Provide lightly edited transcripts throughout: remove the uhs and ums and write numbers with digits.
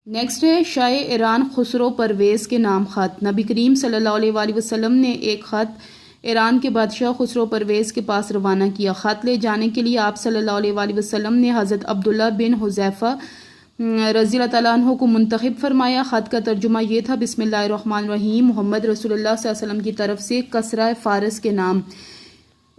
Next ہے شاہ ایران خسرو پرویز کے نام خط۔ نبی کریم صلی اللہ علیہ وآلہ وسلم نے ایک خط ایران کے بادشاہ خسرو پرویز کے پاس روانہ کیا۔ خط لے جانے کے لیے آپ صلی اللہ علیہ وآلہ وسلم نے حضرت عبداللہ بن حذیفہ رضی اللہ تعالیٰ عنہ کو منتخب فرمایا۔ خط کا ترجمہ یہ تھا: بسم اللہ الرحمن الرحیم، محمد رسول اللہ صلی اللہ علیہ وسلم کی طرف سے کسرہ فارس کے نام،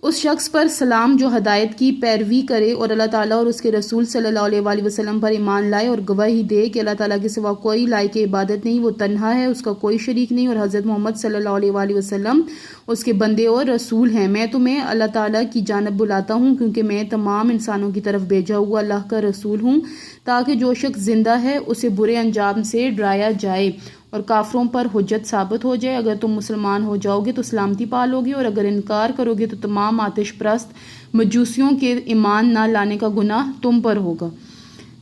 اس شخص پر سلام جو ہدایت کی پیروی کرے اور اللہ تعالیٰ اور اس کے رسول صلی اللہ علیہ وآلہ وسلم پر ایمان لائے اور گواہی دے کہ اللہ تعالیٰ کے سوا کوئی لائق عبادت نہیں، وہ تنہا ہے، اس کا کوئی شریک نہیں، اور حضرت محمد صلی اللہ علیہ وآلہ وسلم اس کے بندے اور رسول ہیں۔ میں تمہیں اللہ تعالیٰ کی جانب بلاتا ہوں کیونکہ میں تمام انسانوں کی طرف بھیجا ہوا اللہ کا رسول ہوں، تاکہ جو شخص زندہ ہے اسے برے انجام سے ڈرایا جائے اور کافروں پر حجت ثابت ہو جائے۔ اگر تم مسلمان ہو جاؤ گے تو سلامتی پالو گے، اور اگر انکار کرو گے تو تمام آتش پرست مجوسیوں کے ایمان نہ لانے کا گناہ تم پر ہوگا۔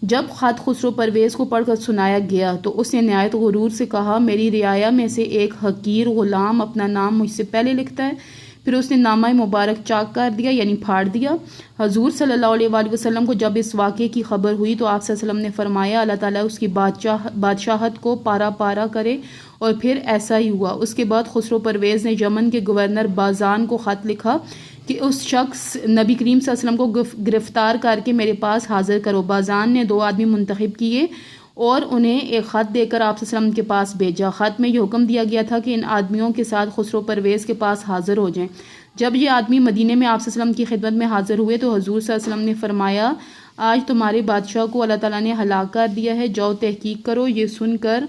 جب خط خسرو پرویز کو پڑھ کر سنایا گیا تو اس نے نہایت غرور سے کہا: میری رعایا میں سے ایک حقیر غلام اپنا نام مجھ سے پہلے لکھتا ہے۔ پھر اس نے نامہ مبارک چاک کر دیا، یعنی پھاڑ دیا۔ حضور صلی اللہ علیہ وآلہ وسلم کو جب اس واقعے کی خبر ہوئی تو آپ صلی اللہ علیہ وسلم نے فرمایا: اللہ تعالیٰ اس کی بادشاہت کو پارا پارا کرے، اور پھر ایسا ہی ہوا۔ اس کے بعد خسرو پرویز نے یمن کے گورنر بازان کو خط لکھا کہ اس شخص نبی کریم صلی اللہ علیہ وسلم کو گرفتار کر کے میرے پاس حاضر کرو۔ بازان نے 2 آدمی منتخب کیے اور انہیں ایک خط دے کر آپ صلی اللہ علیہ وسلم کے پاس بھیجا۔ خط میں یہ حکم دیا گیا تھا کہ ان آدمیوں کے ساتھ خسرو پرویز کے پاس حاضر ہو جائیں۔ جب یہ آدمی مدینے میں آپ صلی اللہ علیہ وسلم کی خدمت میں حاضر ہوئے تو حضور صلی اللہ علیہ وسلم نے فرمایا: آج تمہارے بادشاہ کو اللہ تعالیٰ نے ہلاک کر دیا ہے، جاؤ تحقیق کرو۔ یہ سن کر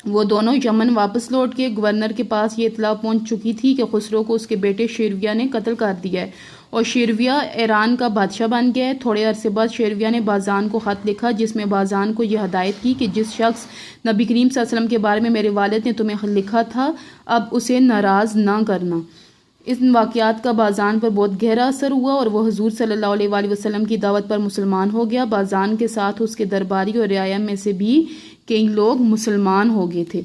وہ دونوں یمن واپس لوٹ کے گورنر کے پاس یہ اطلاع پہنچ چکی تھی کہ خسرو کو اس کے بیٹے شیرویہ نے قتل کر دیا ہے اور شیرویہ ایران کا بادشاہ بن گیا ہے۔ تھوڑے عرصے بعد شیرویہ نے بازان کو خط لکھا جس میں بازان کو یہ ہدایت کی کہ جس شخص نبی کریم صلی اللہ علیہ وسلم کے بارے میں میرے والد نے تمہیں لکھا تھا اب اسے ناراض نہ کرنا۔ ان واقعات کا بازان پر بہت گہرا اثر ہوا اور وہ حضور صلی اللہ علیہ وآلہ وسلم کی دعوت پر مسلمان ہو گیا۔ بازان کے ساتھ اس کے درباری اور رعایا میں سے بھی کئی لوگ مسلمان ہو گئے تھے۔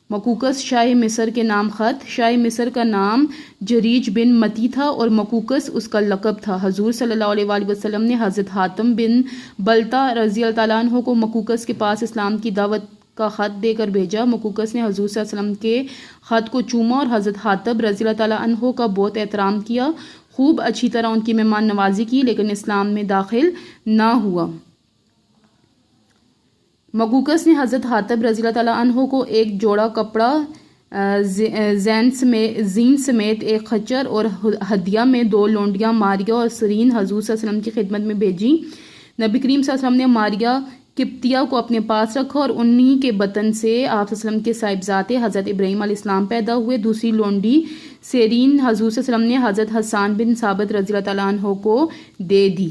مقوقس شاہ مصر کے نام خط۔ شاہ مصر کا نام جریج بن متی تھا اور مقوقس اس کا لقب تھا۔ حضور صلی اللہ علیہ وآلہ وسلم نے حضرت حاتم بن بلتا رضی اللہ تعالیٰ عنہ کو مقوقس کے پاس اسلام کی دعوت کا خط دے کر بھیجا۔ مقوقس نے حضور صلی اللہ علیہ وسلم کے خط کو چوما اور حضرت حاتم رضی اللہ تعالیٰ عنہ کا بہت احترام کیا، خوب اچھی طرح ان کی مہمان نوازی کی، لیکن اسلام میں داخل نہ ہوا۔ مقوقس نے حضرت حاتم رضی اللہ تعالیٰ عنہ کو ایک جوڑا کپڑا، زین سمیت ایک خچر اور ہدیہ میں 2 لونڈیاں ماریہ اور سرین حضور صلی اللہ علیہ وسلم کی خدمت میں بھیجی۔ نبی کریم صلی اللہ علیہ وسلم نے ماریہ قبطیہ کو اپنے پاس رکھا اور انہی کے بطن سے آپ صلی اللہ علیہ وسلم کے صاحبزادے حضرت ابراہیم علیہ السلام پیدا ہوئے۔ دوسری لونڈی سیرین حضور صلی اللہ علیہ وسلم نے حضرت حسان بن ثابت رضی اللہ تعالیٰ عنہ کو دے دی۔